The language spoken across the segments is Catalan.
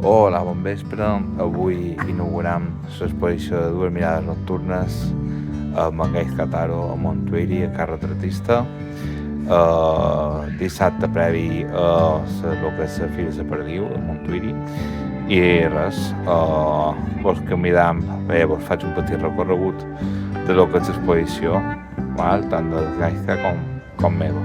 Hola, bon vespre. Avui inaugurem l'exposició de Dues Mirades Nocturnes amb Gaizka Taro a Montuïri, a Cas Retratista. Dissabte previ a el que és la Fira de Perdiu de Montuïri. I res, vos convidam, vos faig un petit recorregut de lo que és l'exposició, tant de Gaizka com meva.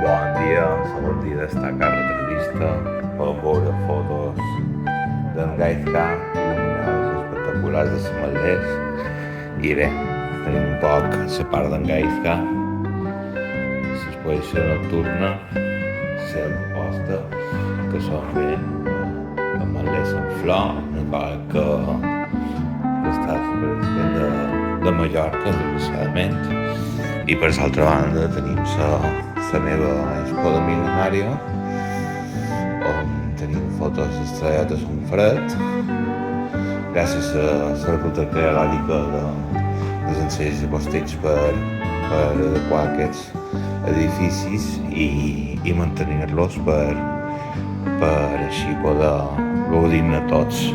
Bon dia, segon dia d'estar a Cas Retratista. Podem veure fotos d'en Gaizka, il·luminades espectaculars de Samalers. I bé, tenim un poc la part d'en Gaizka, l'exposició nocturna, la proposta, que són bé ametllers en flor, una cosa que està de Mallorca, desgraciadament. I per l'altra banda tenim la meva expo de mil·lenària, on tenim fotos estrellades a un fred, gràcies a la ruta creològica dels ensenyers i postits per adequar aquests edificis i mantenir-los per així poder gaudir-ne tots.